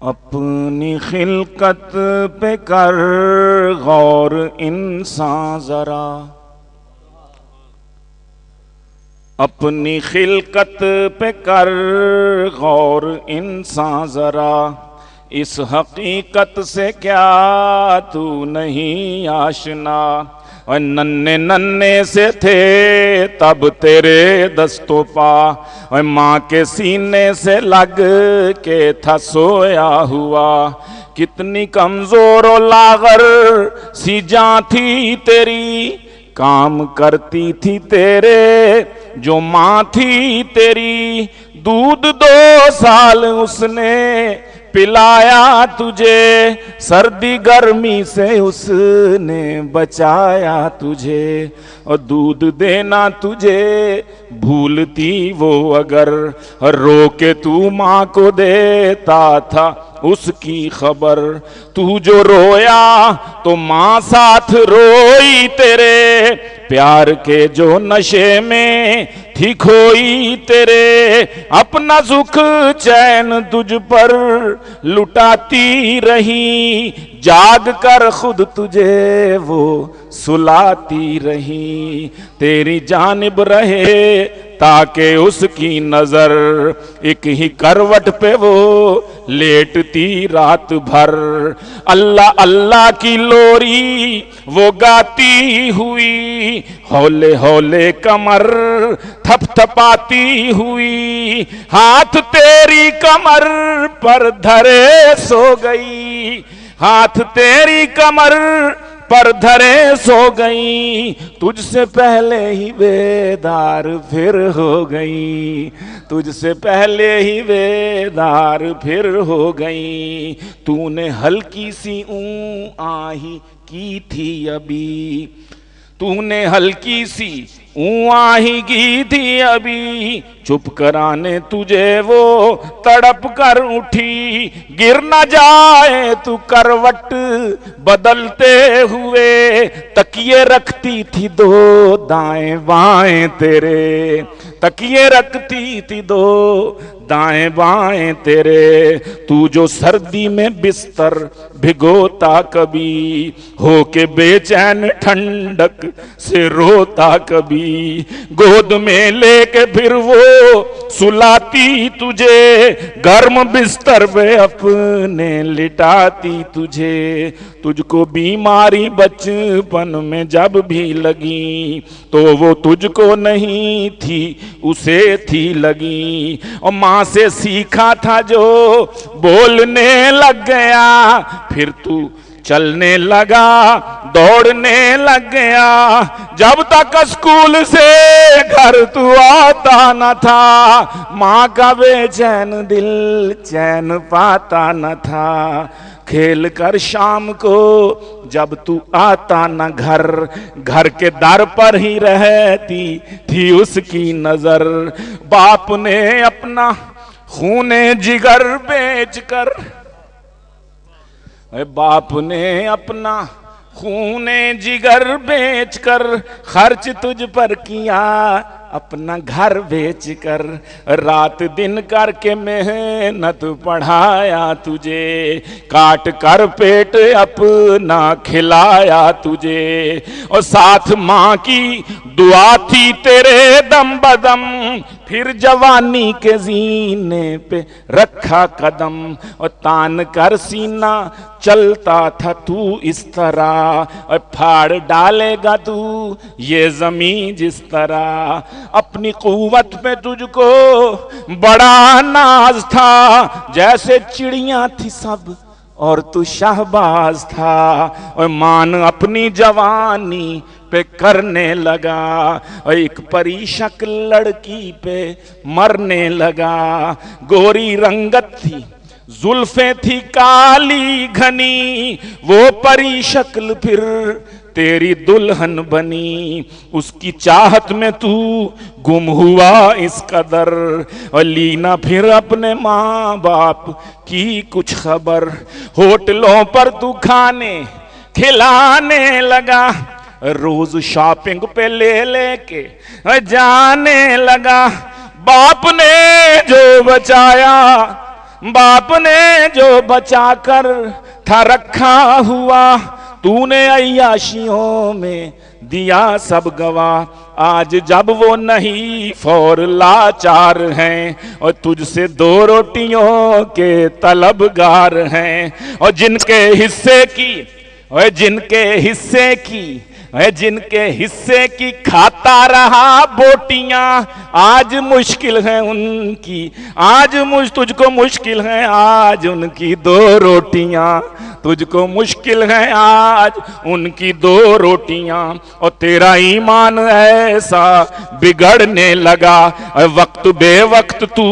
اپنی خلقت پہ کر غور انسان ذرا، اپنی خلقت پہ کر غور انسان ذرا، اس حقیقت سے کیا تو نہیں آشنا؟ اور ننھے ننھے سے تھے تب تیرے دستوں پا، اور ماں کے سینے سے لگ کے تھا سویا ہوا، کتنی کمزور و لاغر سی جاں تھی تیری، کام کرتی تھی تیرے جو ماں تھی تیری، دودھ 2 سال اس نے پلایا تجھے، سردی گرمی سے اس نے بچایا تجھے، اور دودھ دینا تجھے بھولتی وہ اگر، رو کے تو ماں کو دیتا تھا اس کی خبر، تو جو رویا تو ماں ساتھ روئی تیرے، پیار کے جو نشے میں تھی کھوئی تیرے، اپنا سکھ چین تجھ پر لٹاتی رہی، جاگ کر خود تجھے وہ سلاتی رہی، تیری جانب رہے تاکہ اس کی نظر، ایک ہی کروٹ پہ وہ لیٹتی رات بھر، اللہ اللہ کی لوری وہ گاتی ہوئی، ہولے ہولے کمر تھپ تھپاتی ہوئی، ہاتھ تیری کمر پر دھرے سو گئی، ہاتھ تیری کمر پر دھرے سو گئی، تجھ سے پہلے ہی بیدار پھر ہو گئی، تجھ سے پہلے ہی بیدار پھر ہو گئی، تو نے ہلکی سی اون آہی کی تھی ابھی، تو نے ہلکی سی اون آہی کی تھی ابھی، چپ کرانے تجھے وہ تڑپ کر اٹھی، گر نہ جائے تو کروٹ بدلتے ہوئے، تکیے رکھتی تھی 2 دائیں بائیں تیرے، تکیے رکھتی تھی 2 دائیں بائیں تیرے، تو جو سردی میں بستر بھگوتا کبھی، ہو کے بے چین ٹھنڈک سے روتا کبھی، گود میں لے کے پھر وہ سلاتی تجھے، گرم بستر پہ اپنے لٹاتی تجھے، تجھ کو بیماری بچپن میں جب بھی لگی تو وہ تجھ کو نہیں تھی اسے تھی لگی، اور ماں سے سیکھا تھا جو بولنے لگ گیا، پھر تو چلنے لگا دوڑنے لگ گیا، جب تک اسکول سے گھر تو آتا نہ تھا، ماں کا بے چین دل چین پاتا نہ تھا، کھیل کر شام کو جب تو آتا نہ گھر، گھر کے در پر ہی رہتی تھی اس کی نظر، باپ نے اپنا خون جگر بیچ کر، باپ نے اپنا خون جگر بیچ کر خرچ تجھ پر کیا، اپنا گھر بیچ کر رات دن کر کے محنت پڑھایا تجھے، کاٹ کر پیٹ اپنا کھلایا تجھے، اور ساتھ ماں کی دعا تھی تیرے دم بدم، پھر جوانی کے زینے پہ رکھا قدم، اور تان کر سینہ چلتا تھا تو اس طرح، اور پھاڑ ڈالے گا تو یہ زمین جس طرح، اپنی قوت پہ تجھ کو بڑا ناز تھا، جیسے چڑیاں تھی سب اور تو شہباز تھا، اور مان اپنی جوانی پہ کرنے لگا، اور ایک پری شکل لڑکی پہ مرنے لگا، گوری رنگت تھی زلفیں تھی کالی گھنی، وہ پری شکل پھر تیری دلہن بنی، اس کی چاہت میں تو گم ہوا اس قدر، اور لینا پھر اپنے ماں باپ کی کچھ خبر، ہوٹلوں پر تو کھانے کھلانے لگا، روز شاپنگ پہ لے لے کے جانے لگا، باپ نے جو بچایا باپ نے جو بچا کر تھا رکھا ہوا، تو نے عیاشیوں میں دیا سب گواہ، آج جب وہ نہیں فور لاچار ہیں، اور تجھ سے 2 روٹیوں کے طلبگار ہیں، اور جن کے حصے کی کھاتا رہا بوٹیاں، آج مشکل ہے ان کی، تجھ کو مشکل ہے آج ان کی 2 روٹیاں، تجھ کو مشکل ہے آج ان کی 2 روٹیاں، اور تیرا ایمان ایسا بگڑنے لگا، وقت بے وقت تو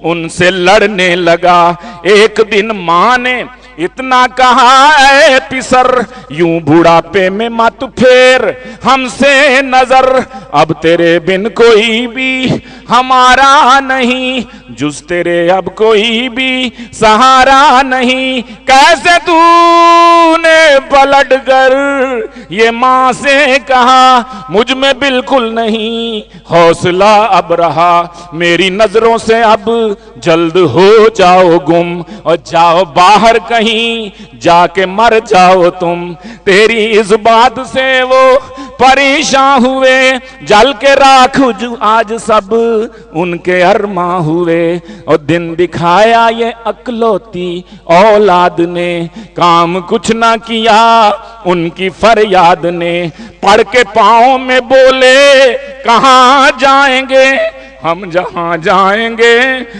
ان سے لڑنے لگا، ایک دن ماں نے اتنا کہا اے پسر، یوں بڑھاپے میں مت پھیر ہم سے نظر، اب تیرے بن کوئی بھی ہمارا نہیں، جز تیرے اب کوئی بھی سہارا نہیں، کیسے تو نے پلٹ کر یہ ماں سے کہا، مجھ میں بالکل نہیں حوصلہ اب رہا، میری نظروں سے اب جلد ہو جاؤ گم، اور جاؤ باہر کہیں جا کے مر جاؤ تم، تیری اس بات سے وہ پریشان ہوئے، جل کے راکھ آج سب ان کے ارماں ہوئے، اور دن دکھایا یہ اکلوتی اولاد نے، کام کچھ نہ کیا ان کی فریاد نے، پڑھ کے پاؤں میں بولے کہاں جائیں گے ہم، جہاں جائیں گے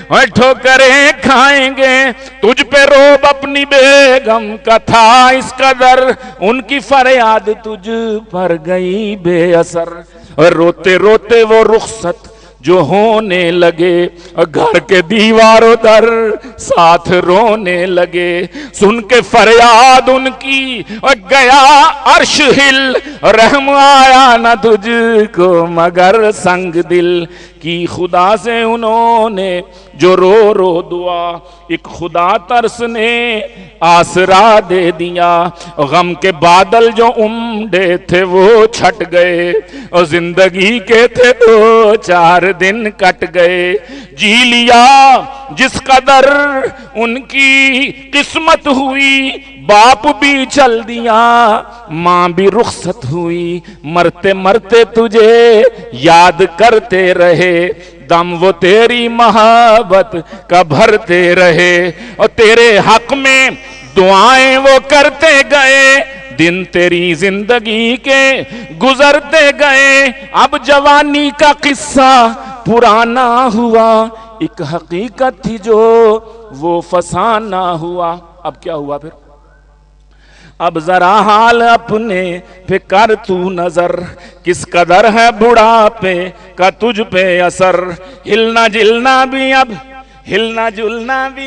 اور ٹھوکریں کھائیں گے، تجھ پہ روب اپنی بیگم کا تھا اس قدر، ان کی فریاد تجھ پر گئی بے اثر، اور روتے روتے وہ رخصت جو ہونے لگے، گھر کے دیواروں در ساتھ رونے لگے، سن کے فریاد ان کی اور گیا عرش ہل، رحم آیا نہ تجھ کو مگر سنگ دل کی، خدا سے انہوں نے جو رو رو دعا، ایک خدا ترس نے آسرا دے دیا، غم کے بادل جو امڈے تھے وہ چھٹ گئے، اور زندگی کے تھے 2-4 دن کٹ گئے، جی لیا جس قدر ان کی قسمت ہوئی، باپ بھی چل دیا ماں بھی رخصت ہوئی، مرتے مرتے تجھے یاد کرتے رہے، دم وہ تیری محبت کا بھرتے رہے، اور تیرے حق میں دعائیں وہ کرتے گئے، دن تیری زندگی کے گزرتے گئے، اب جوانی کا قصہ پرانا ہوا، ایک حقیقت تھی جو وہ فسانہ ہوا، اب کیا ہوا پھر؟ اب ذرا حال اپنے پہ کر تو نظر، کس قدر ہے بڑھاپے کا تجھ پہ اثر، ہلنا جلنا بھی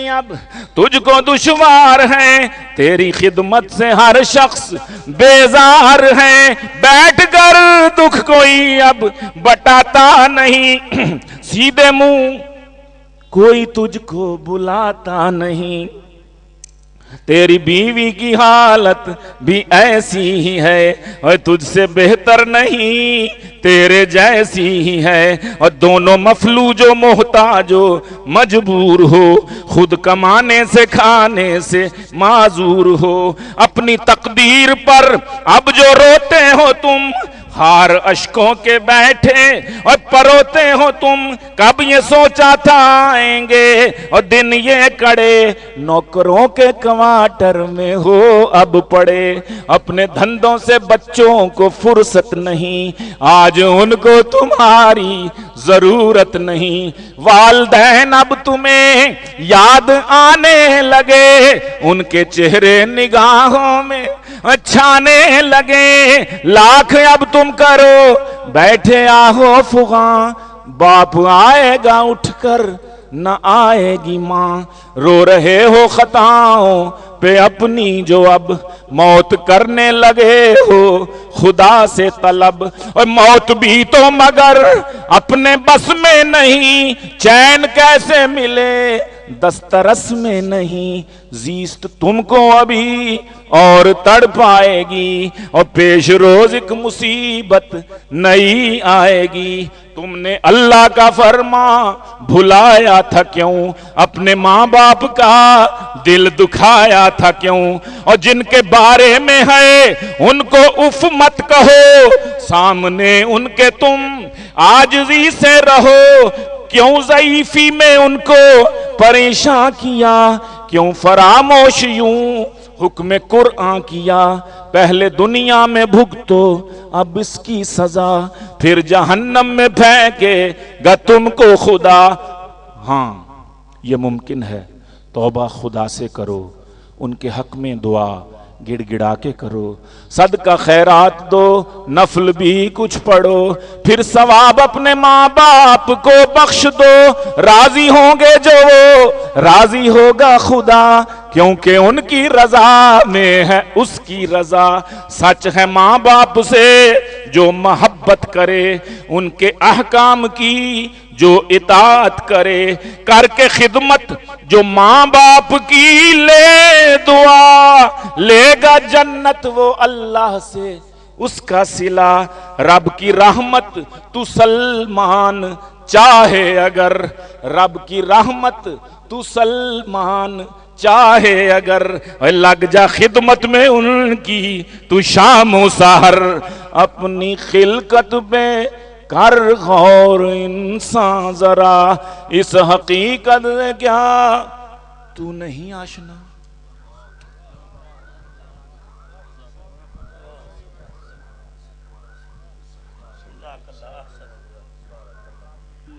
اب تجھ کو دشوار ہے، تیری خدمت سے ہر شخص بیزار ہے، بیٹھ کر دکھ کوئی اب بٹاتا نہیں، سیدھے منہ کوئی تجھ کو بلاتا نہیں، تیری بیوی کی حالت بھی ایسی ہی ہے، اور تجھ سے بہتر نہیں تیرے جیسی ہی ہے، اور دونوں مفلوج و محتاج و مجبور ہو، خود کمانے سے کھانے سے معذور ہو، اپنی تقدیر پر اب جو روتے ہو تم، ہار اشکوں کے بیٹھے اور پروتے ہو تم، کب یہ سوچا تھا آئیں گے اور دن یہ کڑے، نوکروں کے کوارٹر میں ہو اب پڑے، اپنے دھندوں سے بچوں کو فرصت نہیں، آج ان کو تمہاری ضرورت نہیں، والدین اب تمہیں یاد آنے لگے، ان کے چہرے نگاہوں میں چھانے لگے، لاکھ اب تم کرو بیٹھے آہو فغاں، باپ آئے گا اٹھ کر نہ آئے گی ماں، رو رہے ہو خطاؤں پہ اپنی جو اب موت کرنے لگے ہو خدا سے طلب، اور موت بھی تو مگر اپنے بس میں نہیں، چین کیسے ملے دسترس میں نہیں، زیست تم کو ابھی اور تڑ پائے گی، اور پیش روز ایک مصیبت نئی آئے گی۔ تم نے اللہ کا فرما بھلایا تھا کیوں، اپنے ماں باپ کا دل دکھایا تھا کیوں، اور جن کے بارے میں ہے ان کو اف مت کہو، سامنے ان کے تم عاجزی سے رہو۔ کیوں ضعیفی میں ان کو پریشان کیا، کیوں فراموش یوں حکم قرآن کیا۔ پہلے دنیا میں بھگتو اب اس کی سزا، پھر جہنم میں پھینکے گا تم کو خدا۔ ہاں یہ ممکن ہے، توبہ خدا سے کرو، ان کے حق میں دعا گڑ گڑا کے کرو، صدقہ خیرات دو، نفل بھی کچھ پڑھو، پھر ثواب اپنے ماں باپ کو بخش دو۔ راضی ہوں گے جو وہ راضی ہوگا خدا، کیونکہ ان کی رضا میں ہے اس کی رضا۔ سچ ہے ماں باپ سے جو محبت کرے، ان کے احکام کی جو اطاعت کرے، کر کے خدمت جو ماں باپ کی لے دعا، لے گا جنت وہ اللہ سے اس کا صلہ۔ رب کی رحمت تو سلمان چاہے اگر، رب کی رحمت تو سلمان چاہے اگر، لگ جا خدمت میں ان کی تو شام و سحر۔ اپنی خلقت پہ کر غور انسان ذرا، اس حقیقت سے کیا تو نہیں آشنا۔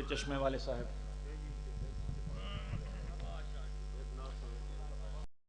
چشمے والے صاحب